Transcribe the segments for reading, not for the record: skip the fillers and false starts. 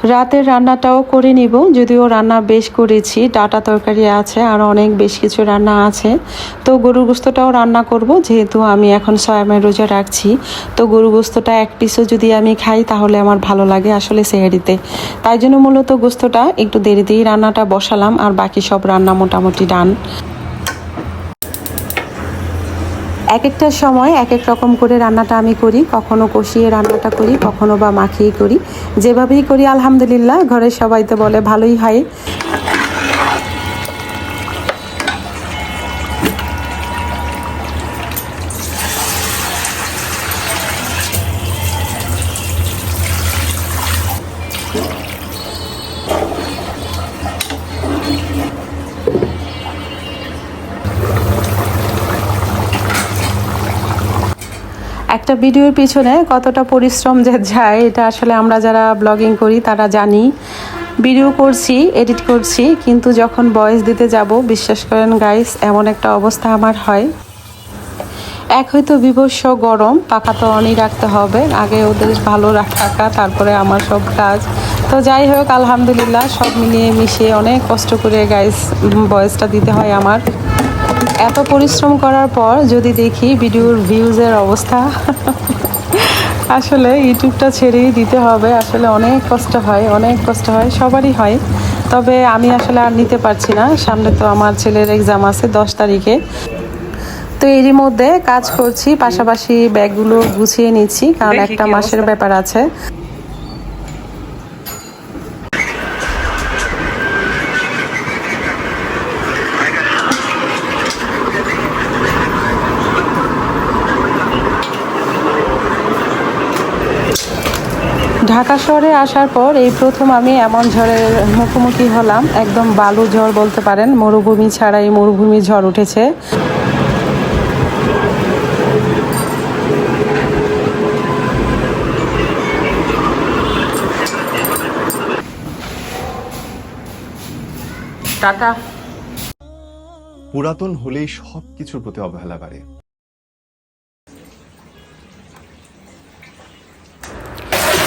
রাতের রান্নাটাও করে নিব, যদিও রান্না বেশ করেছি, ডাটা তরকারি আছে আর অনেক বেশ কিছু রান্না আছে। তো গরুর গোস্তটাও রান্না করব, যেহেতু আমি এখন সয়ামের রোজা রাখছি। তো গরুর গোস্তটা এক পিসও যদি আমি খাই তাহলে আমার ভালো লাগে আসলে সেহরিতে। তাই জন্য মূলত গোস্তটা একটু দেরিতেই রান্নাটা বসালাম, আর বাকি সব রান্না মোটামুটি ডান। এক একটা সময় এক এক রকম করে রান্নাটা আমি করি, কখনো কষিয়ে রান্নাটা করি, কখনো বা মাখিয়ে করি। যেভাবেই করি আলহামদুলিল্লাহ ঘরের সবাই তো বলে ভালোই হয়। একটা ভিডিওর পিছনে কতটা পরিশ্রম যে যায় এটা আসলে আমরা যারা ব্লগিং করি তারা জানি। ভিডিও করছি, এডিট করছি, কিন্তু যখন ভয়েস দিতে যাব বিশ্বাস করেন গাইস এমন একটা অবস্থা আমার হয়। এক হয়তো বিভৎস গরম, পাখা তো অনই রাখতে হবে, আগে ওদের ভালো থাকা তারপরে আমার সব কাজ। তো যাই হোক আলহামদুলিল্লাহ সব মিলিয়ে মিশিয়ে অনেক কষ্ট করে গাইস ভয়েসটা দিতে হয় আমার। এত পরিশ্রম করার পর যদি দেখি ভিডিওর ভিউজের অবস্থা আসলে ইউটিউবটা ছেড়েই দিতে হবে। আসলে অনেক কষ্ট হয়, অনেক কষ্ট হয়, সবারই হয়। তবে আমি আসলে আর নিতে পারছি না, সামনে তো আমার ছেলের এক্সাম আছে 10 তারিখে। তো এরই মধ্যে কাজ করছি, পাশাপাশি ব্যাগগুলো গুছিয়ে নিচ্ছি, কারণ একটা মাসের ব্যাপার আছে। ঢাকা শহরে আসার পর এই প্রথম আমি এমন ঝড়ের মুখোমুখি হলাম। একদম বালু ঝড় বলতে পারেন, মরুভূমি ছাড়াই মরুভূমি ঝড় উঠেছে। টাটা। পুরাতন হলেই সবকিছুর প্রতি অবহেলা বাড়ে।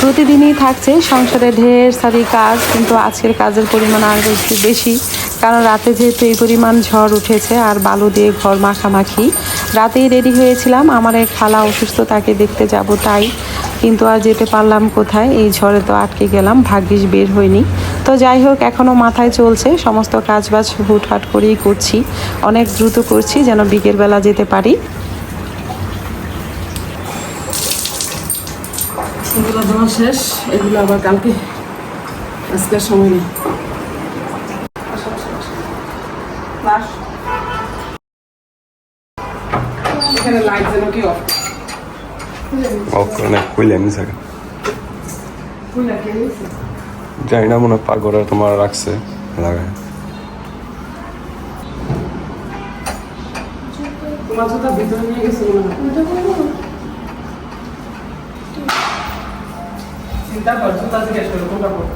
প্রতিদিনই থাকছে সংসারে ঢের সারি কাজ, কিন্তু আজকের কাজের পরিমাণ আর একটু বেশি, কারণ রাতে যেহেতু এই পরিমাণ ঝড় উঠেছে আর বালু দিয়ে ঘর মাখামাখি। রাতেই রেডি হয়েছিলাম আমার এক খালা অসুস্থ, তাকে দেখতে যাব তাই, কিন্তু আর যেতে পারলাম কোথায়, এই ঝড়ে তো আটকে গেলাম, ভাগ্যিস বের হয়নি। তো যাই হোক এখনও মাথায় চলছে, সমস্ত কাজবাজ হুটহাট করেই করছি, অনেক দ্রুত করছি যেন বিকেলবেলা যেতে পারি। এগুলো দেওয়া শেষ, এগুলো আবার কালকে, আজকের সময় নেই। এখানে লাইট যেন কি অফ খুলে এমনি থাকে, জানি না, মনে হয় পাগড়া তোমার রাখছে লাগায়। তোমার জুতা ভিতরে নিয়ে গেছে মনে হয়। চিন্তা কর, জুতা জিজ্ঞেস করো কোনটা পড়ো।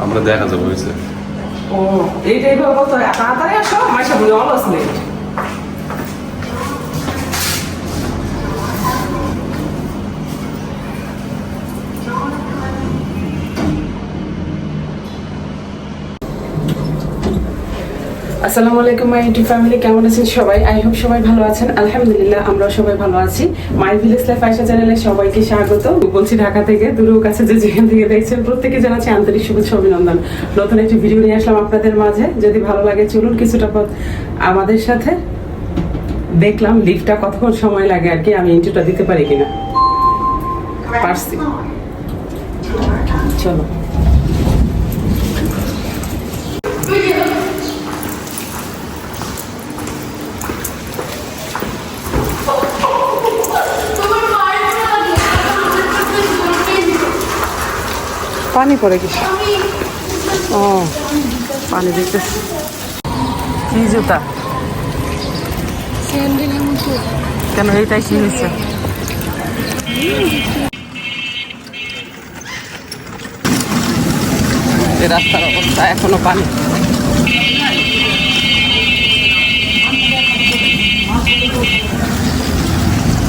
আমরা দেখা যাবো হয়েছে। ও এইটাই বলবো তো, তাড়াতাড়ি আসো, মাইশা বলি অলস লেট। আসসালামু আলাইকুম মাই ইউটিউব ফ্যামিলি, কেমন আছেন সবাই? আই হোপ সবাই ভালো আছেন। আলহামদুলিল্লাহ আমরাও সবাই ভালো আছি। মাই ভিলেজ লাইফ আয়েশা চ্যানেলে সবাইকে স্বাগত বলছি। ঢাকা থেকে দূরেও কাছে যে যেখান থেকে দেখছেন প্রত্যেকে জানাচ্ছি আন্তরিক শুভেচ্ছা অভিনন্দন। নতুন একটি ভিডিও নিয়ে আসলাম আপনাদের মাঝে। যদি ভালো লাগে চলুন কিছুটা পথ আমাদের সাথে। দেখলাম লিফটটা কতক্ষণ সময় লাগে আর কি, আমি ইন্ট্রোটা দিতে পারি কিনা। পারছি, চলো। পানি পড়ে গেছে, ও পানি দেখতেছি। কি জুতা কেন, এইটাই কি হয়েছে? এই রাস্তার অবস্থা এখনো পানি।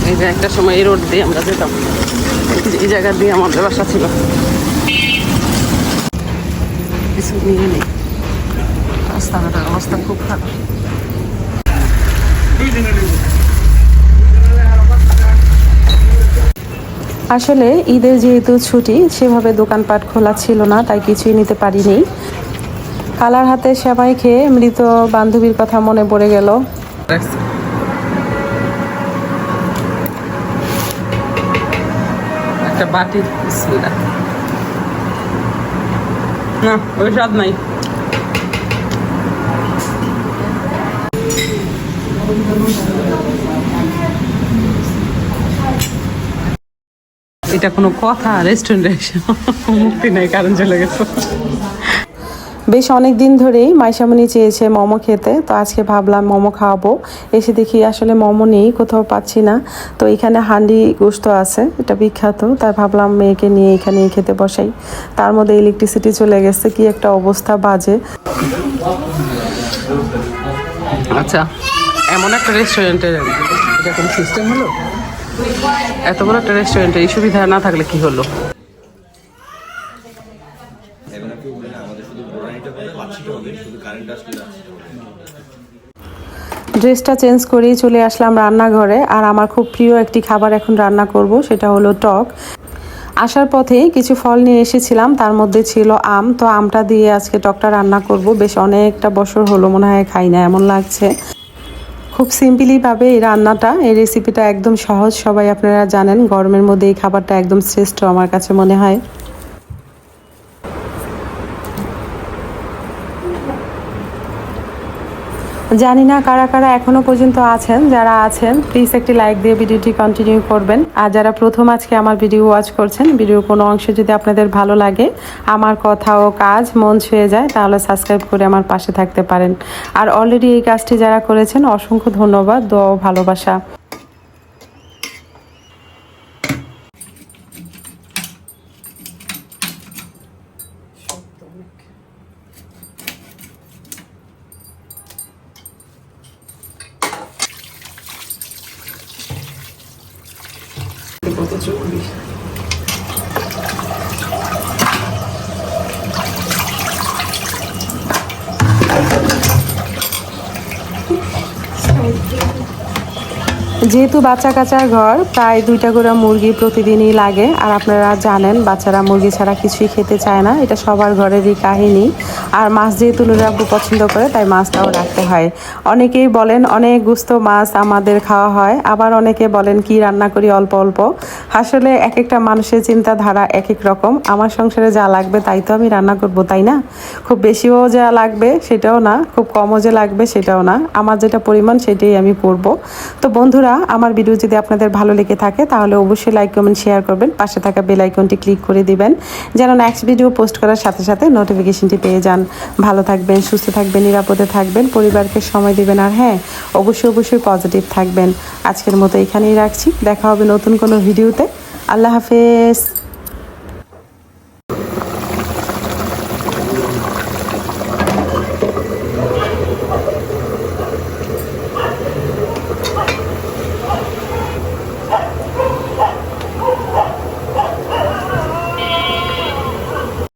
এই যে একটা সময় এই রোড দিয়ে আমরা যেতাম, এই জায়গা দিয়ে আমাদের বাসা ছিল। কিছু নিয়ে নেই, রাস্তাঘাটের অবস্থা খুব খারাপ। আসলে ঈদের যেহেতু ছুটি, সেভাবে দোকানপাট খোলা ছিল না, তাই কিছুই নিতে পারিনি। খালার হাতে সেমাই খেয়ে মৃত বান্ধবীর কথা মনে পড়ে গেল। একটা বাটি, বিসমিল্লাহ। না, ওই স্বাদ নাই। এটা কোনো কথা? রেস্টুরেন্টে মুক্তি নেই, কারণ চলে গেছে। বেশ অনেক দিন ধরেই মাইশামণি চেয়েছে মোমো খেতে, তো আজকে ভাবলাম মোমো খাওয়াবো। এসে দেখি আসলে মোমো নেই, কোথাও পাচ্ছি না। তো এখানে হান্ডি গোশত আছে, এটা বিখ্যাত, তাই ভাবলাম মেয়েকে নিয়ে এখানে খেতে বসাই। তার মধ্যে ইলেকট্রিসিটি চলে গেছে, কি একটা অবস্থা বাজে। আচ্ছা, এমন একটা রেস্টুরেন্টে এটা কোনো সিস্টেম হলো? এত বড় একটা রেস্টুরেন্টে এই সুবিধা না থাকলে কি হলো? ড্রেসটা চেঞ্জ করেই চলে আসলাম রান্নাঘরে। আর আমার খুব প্রিয় একটি খাবার এখন রান্না করব, সেটা হলো টক। আসার পথেই কিছু ফল নিয়ে এসেছিলাম, তার মধ্যে ছিল আম। তো আমটা দিয়ে আজকে টকটা রান্না করব। বেশ অনেকটা বছর হলো মনে হয় খাই না, এমন লাগছে। খুব সিম্পলিভাবে এই রান্নাটা, এই রেসিপিটা একদম সহজ, সবাই আপনারা জানেন। গরমের মধ্যে এই খাবারটা একদম শ্রেষ্ঠ আমার কাছে মনে হয়। জানি না কারা কারা এখনো পর্যন্ত আছেন। যারা আছেন প্লিজ একটি লাইক দিয়ে ভিডিওটি কন্টিনিউ করবেন। আর যারা প্রথম আজকে আমার ভিডিও ওয়াচ করছেন, ভিডিওর কোনো অংশ যদি আপনাদের ভালো লাগে, আমার কথা ও কাজ মন ছুঁয়ে যায়, তাহলে সাবস্ক্রাইব করে আমার পাশে থাকতে পারেন। আর অলরেডি এই কাজটি যারা করেছেন, অসংখ্য ধন্যবাদ, দোয়া ও ভালোবাসা। কত চল্লিশ। যেহেতু বাচ্চা কাচ্চার ঘর, প্রায় 2টা করে মুরগি প্রতিদিনই লাগে। আর আপনারা জানেন বাচ্চারা মুরগি ছাড়া কিছুই খেতে চায় না, এটা সবার ঘরেরই কাহিনী। আর মাছ যেহেতু নুরে আব্বু পছন্দ করে, তাই মাছটাও রাখতে হয়। অনেকেই বলেন অনেক গুস্ত মাছ আমাদের খাওয়া হয়, আবার অনেকে বলেন কি রান্না করি অল্প অল্প। আসলে এক একটা মানুষের চিন্তাধারা এক এক রকম। আমার সংসারে যা লাগবে তাই তো আমি রান্না করব, তাই না? খুব বেশিও যা লাগবে সেটাও না, খুব কমও যে লাগবে সেটাও না। আমার যেটা পরিমাণ সেটাই আমি করব। তো বন্ধুরা, আমার ভিডিও যদি আপনাদের ভালো লেগে থাকে, তাহলে অবশ্যই লাইক কমেন্ট শেয়ার করবেন। পাশে থাকা বেল আইকনটি ক্লিক করে দিবেন, যেন নেক্সট ভিডিও পোস্ট করার সাথে সাথে নোটিফিকেশনটি পেয়ে যান। ভালো থাকবেন, সুস্থ থাকবেন, নিরাপদে থাকবেন, পরিবারকে সময় দিবেন। আর হ্যাঁ, অবশ্যই পজিটিভ থাকবেন। আজকের মতো এখানেই রাখছি, দেখা হবে নতুন কোনো ভিডিওতে। আল্লাহ হাফেজ।